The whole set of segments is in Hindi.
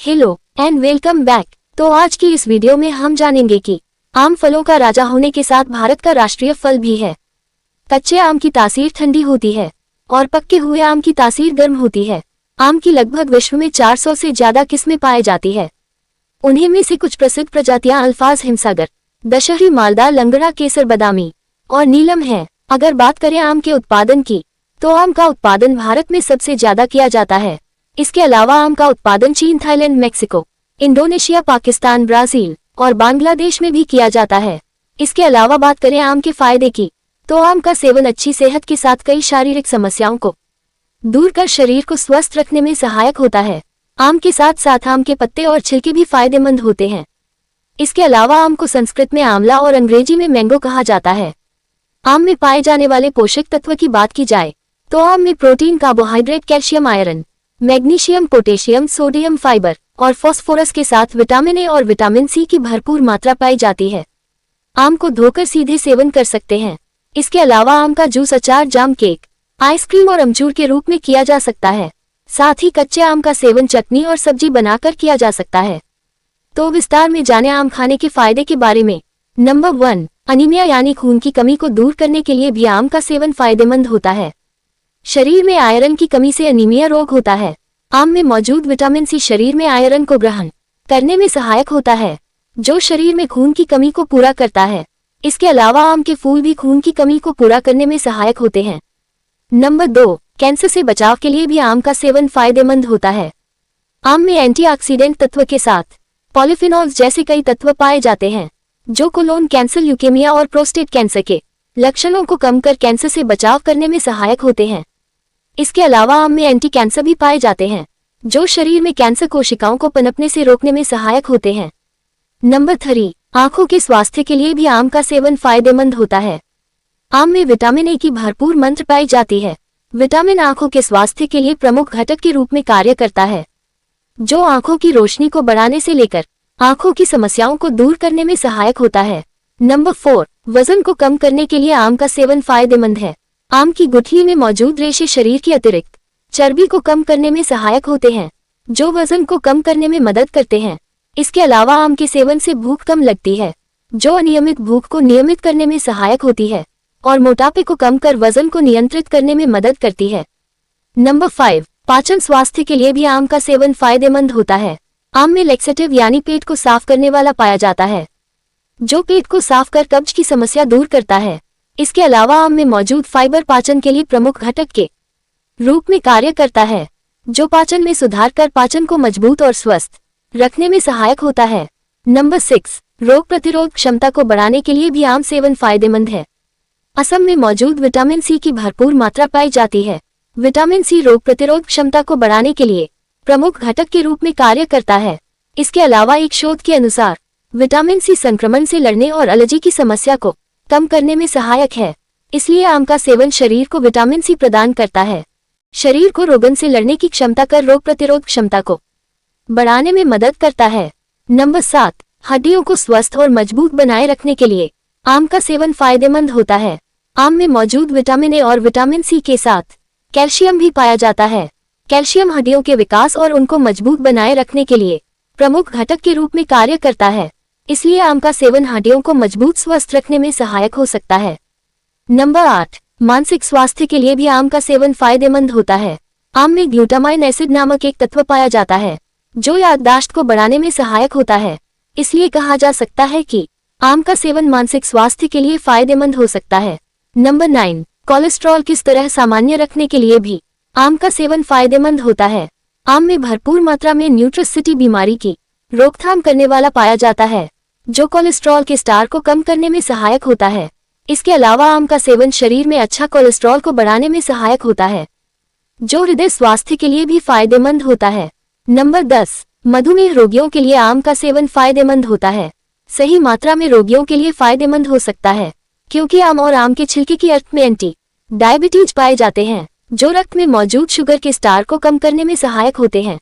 Hello and welcome back. तो आज की इस वीडियो में हम जानेंगे कि आम फलों का राजा होने के साथ भारत का राष्ट्रीय फल भी है। कच्चे आम की तासीर ठंडी होती है और पके हुए आम की तासीर गर्म होती है। आम की लगभग विश्व में 400 से ज्यादा किस्में पाई जाती है। उन्हीं में से कुछ प्रसिद्ध प्रजातियां अल्फाज हिमसागर, दशहरी मालदा, लंगड़ा, केसर, बादामी और नीलम है। अगर बात करें आम के उत्पादन की, तो आम का उत्पादन भारत में सबसे ज्यादा किया जाता है। इसके अलावा आम का उत्पादन चीन, Thailand, Mexico, Indonesia, Pakistan, Brazil और बांग्लादेश में भी किया जाता है। इसके अलावा बात करें आम के फायदे की, तो आम का सेवन अच्छी सेहत के साथ कई शारीरिक समस्याओं को दूर कर शरीर को स्वस्थ रखने में सहायक होता है। आम के साथ साथ आम के पत्ते और छिलके भी फायदेमंद होते हैं। इसके अलावा आम को संस्कृत में आंवला और अंग्रेजी में मैंगो कहा जाता है। आम में पाए जाने वाले पोषक तत्व की बात की जाए, तो आम में protein, carbohydrate, calcium, iron, magnesium, potassium, sodium, fibre और फास्फोरस के साथ विटामिन ए और विटामिन सी की भरपूर मात्रा पाई जाती है। आम को धोकर सीधे सेवन कर सकते हैं। इसके अलावा आम का जूस, अचार, जाम, केक, आइसक्रीम और अमचूर के रूप में किया जा सकता है। साथ ही कच्चे आम का सेवन चटनी और सब्जी बनाकर किया जा सकता है। तो विस्तार में जाने आम खाने के फायदे के बारे में। नंबर 1, अनीमिया यानी खून की कमी को दूर करने के लिए भी आम का सेवन फायदेमंद होता है। शरीर में आयरन की कमी से अनीमिया रोग होता है। आम में मौजूद विटामिन सी शरीर में आयरन को ग्रहण करने में सहायक होता है, जो शरीर में खून की कमी को पूरा करता है। इसके अलावा आम के फूल भी खून की कमी को पूरा करने में सहायक होते हैं। नंबर 2, कैंसर से बचाव के लिए भी आम का सेवन फायदेमंद होता है। आम में एंटीऑक्सीडेंट तत्व के साथ पॉलीफिनॉल्स जैसे कई तत्व पाए जाते हैं, जो कोलोन कैंसर, ल्यूकेमिया और प्रोस्टेट कैंसर के लक्षणों को कम कर कैंसर से बचाव करने में सहायक होते हैं। इसके अलावा आम में एंटी कैंसर भी पाए जाते हैं, जो शरीर में कैंसर कोशिकाओं को पनपने से रोकने में सहायक होते हैं। नंबर 3, आंखों के स्वास्थ्य के लिए भी आम का सेवन फायदेमंद होता है। आम में विटामिन ए की भरपूर मात्रा पाई जाती है। विटामिन आंखों के स्वास्थ्य के लिए प्रमुख घटक के रूप में कार्य करता है, जो आंखों की रोशनी को बढ़ाने से लेकर आंखों की समस्याओं को दूर करने में सहायक होता है। नंबर 4, वजन को कम करने के लिए आम का सेवन फायदेमंद है। आम की गुठली में मौजूद रेशे शरीर की अतिरिक्त चर्बी को कम करने में सहायक होते हैं, जो वजन को कम करने में मदद करते हैं। इसके अलावा आम के सेवन से भूख कम लगती है, जो अनियमित भूख को नियमित करने में सहायक होती है और मोटापे को कम कर वजन को नियंत्रित करने में मदद करती है। नंबर 5, पाचन स्वास्थ्य के लिए भी आम का सेवन फायदेमंद होता है। आम में लेक्सेटिव यानी पेट को साफ करने वाला पाया जाता है, जो पेट को साफ कर कब्ज की समस्या दूर करता है। इसके अलावा आम में मौजूद फाइबर पाचन के लिए प्रमुख घटक के रूप में कार्य करता है, जो पाचन में सुधार कर पाचन को मजबूत और स्वस्थ रखने में सहायक होता है। नंबर 6, रोग प्रतिरोध क्षमता को बढ़ाने के लिए भी आम सेवन फायदेमंद है। असम में मौजूद विटामिन सी की भरपूर मात्रा पाई जाती है। विटामिन सी रोग प्रतिरोध क्षमता को बढ़ाने के लिए प्रमुख घटक के रूप में कार्य करता है। इसके अलावा एक शोध के अनुसार विटामिन सी संक्रमण से लड़ने और एलर्जी की समस्या को कम करने में सहायक है। इसलिए आम का सेवन शरीर को विटामिन सी प्रदान करता है, शरीर को रोगन से लड़ने की क्षमता कर रोग प्रतिरोध क्षमता को बढ़ाने में मदद करता है। नंबर 7, हड्डियों को स्वस्थ और मजबूत बनाए रखने के लिए आम का सेवन फायदेमंद होता है। आम में मौजूद विटामिन ए और विटामिन सी के साथ कैल्शियम भी पाया जाता है। कैल्शियम हड्डियों के विकास और उनको मजबूत बनाए रखने के लिए प्रमुख घटक के रूप में कार्य करता है। इसलिए आम का सेवन हड्डियों को मजबूत स्वस्थ रखने में सहायक हो सकता है। नंबर 8, मानसिक स्वास्थ्य के लिए भी आम का सेवन फायदेमंद होता है। आम में ग्लूटामाइन एसिड नामक एक तत्व पाया जाता है, जो याददाश्त को बढ़ाने में सहायक होता है। इसलिए कहा जा सकता है कि आम का सेवन मानसिक स्वास्थ्य के लिए फायदेमंद हो सकता है। नंबर 9, कोलेस्ट्रॉल किस तरह सामान्य रखने के लिए भी आम का सेवन फायदेमंद होता है। आम में भरपूर मात्रा में न्यूट्रोसिटी बीमारी की रोकथाम करने वाला पाया जाता है, जो कोलेस्ट्रॉल के स्तर को कम करने में सहायक होता है। इसके अलावा आम का सेवन शरीर में अच्छा कोलेस्ट्रॉल को बढ़ाने में सहायक होता है, जो हृदय स्वास्थ्य के लिए भी फायदेमंद होता है। नंबर 10, मधुमेह रोगियों के लिए आम का सेवन फायदेमंद होता है। सही मात्रा में रोगियों के लिए फायदेमंद हो सकता है, क्योंकि आम और आम के छिलके की अर्क में एंटी डायबिटीज पाए जाते हैं, जो रक्त में मौजूद शुगर के स्तर को कम करने में सहायक होते हैं।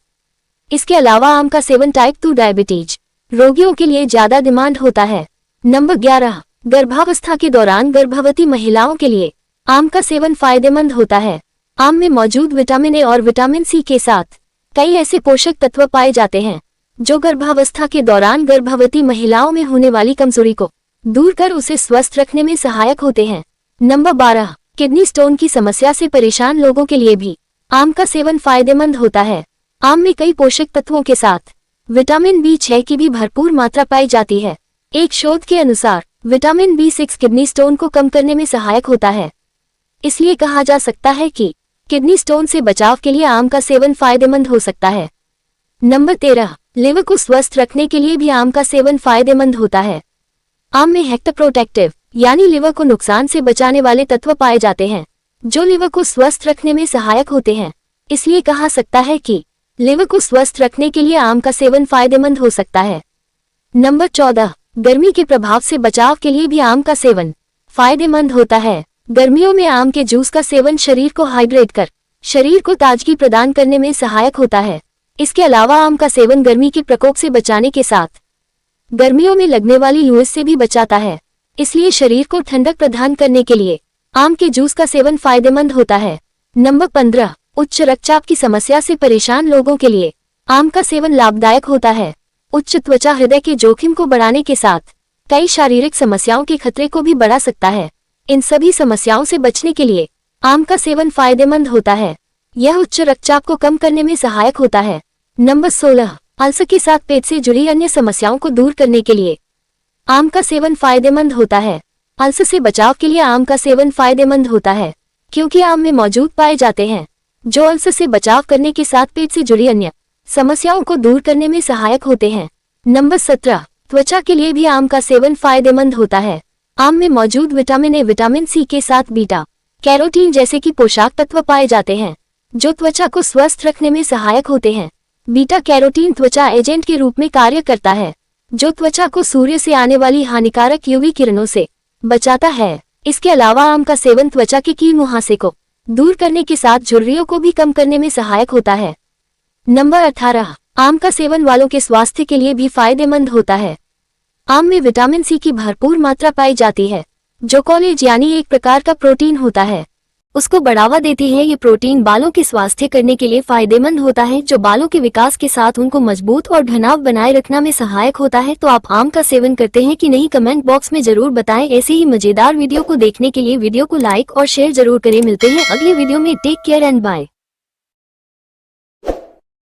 इसके अलावा आम का सेवन टाइप 2 डायबिटीज रोगियों के लिए ज्यादा डिमांड होता है। नंबर 11, गर्भावस्था के दौरान गर्भवती महिलाओं के लिए आम का सेवन फायदेमंद होता है। आम में मौजूद विटामिन ए और विटामिन सी के साथ कई ऐसे पोषक तत्व पाए जाते हैं जो गर्भावस्था के दौरान गर्भवती महिलाओं में होने वाली कमजोरी को दूर कर उसे स्वस्थ रखने में सहायक होते हैं। नंबर 12, किडनी स्टोन की समस्या से परेशान लोगों के लिए भी आम का सेवन फायदेमंद होता है। आम में कई पोषक तत्वों के साथ विटामिन B6 की भी भरपूर मात्रा पाई जाती है। एक शोध के अनुसार विटामिन B6 किडनी स्टोन को कम करने में सहायक होता है। इसलिए कहा जा सकता है कि किडनी स्टोन से बचाव के लिए आम का सेवन फायदेमंद हो सकता है। नंबर 13, लिवर को स्वस्थ रखने के लिए भी आम का सेवन फायदेमंद होता है। आम में हेक्टोप्रोटेक्टिव यानी लिवर को नुकसान से बचाने वाले तत्व पाए जाते हैं, जो लिवर को स्वस्थ रखने में सहायक होते हैं। इसलिए कहा सकता है कि लिवर को स्वस्थ रखने के लिए आम का सेवन फायदेमंद हो सकता है। नंबर 14, गर्मी के प्रभाव से बचाव के लिए भी आम का सेवन फायदेमंद होता है। गर्मियों में आम के जूस का सेवन शरीर को हाइड्रेट कर शरीर को ताजगी प्रदान करने में सहायक होता है। इसके अलावा आम का सेवन गर्मी के प्रकोप से बचाने के साथ गर्मियों में लगने वाली लू से भी बचाता है। इसलिए शरीर को ठंडक प्रदान करने के लिए आम के जूस का सेवन फायदेमंद होता है। नंबर 15, उच्च रक्तचाप की समस्या से परेशान लोगों के लिए आम का सेवन लाभदायक होता है। उच्च त्वचा हृदय के जोखिम को बढ़ाने के साथ कई शारीरिक समस्याओं के खतरे को भी बढ़ा सकता है। इन सभी समस्याओं से बचने के लिए आम का सेवन फायदेमंद होता है। यह उच्च रक्तचाप को कम करने में सहायक होता है। नंबर 16, अल्सर के साथ पेट से जुड़ी अन्य समस्याओं को दूर करने के लिए आम का सेवन फायदेमंद होता है। अल्सर से बचाव के लिए आम का सेवन फायदेमंद होता है, क्योंकि आम में मौजूद पाए जाते हैं जो अल्सर से बचाव करने के साथ पेट से जुड़ी अन्य समस्याओं को दूर करने में सहायक होते हैं। नंबर 17, त्वचा के लिए भी आम का सेवन फायदेमंद होता है। आम में मौजूद विटामिन ए, विटामिन सी के साथ बीटा कैरोटीन जैसे कि पोषक तत्व पाए जाते हैं, जो त्वचा को स्वस्थ रखने में सहायक होते हैं। बीटा कैरोटीन त्वचा एजेंट के रूप में कार्य करता है, जो त्वचा को सूर्य से आने वाली हानिकारक यूवी किरणों से बचाता है। इसके अलावा आम का सेवन त्वचा के कील मुहासे को दूर करने के साथ झुर्रियों को भी कम करने में सहायक होता है। नंबर 18, आम का सेवन वालों के स्वास्थ्य के लिए भी फायदेमंद होता है। आम में विटामिन सी की भरपूर मात्रा पाई जाती है, जो कोलेज यानी एक प्रकार का प्रोटीन होता है, उसको बढ़ावा देती है। ये प्रोटीन बालों के स्वास्थ्य करने के लिए फायदेमंद होता है, जो बालों के विकास के साथ उनको मजबूत और घनाव बनाए रखना में सहायक होता है। तो आप आम का सेवन करते हैं कि नहीं, कमेंट बॉक्स में जरूर बताएं। ऐसे ही मजेदार वीडियो को देखने के लिए वीडियो को लाइक और शेयर जरूर करें। मिलते हैं अगले वीडियो में। Take care and bye.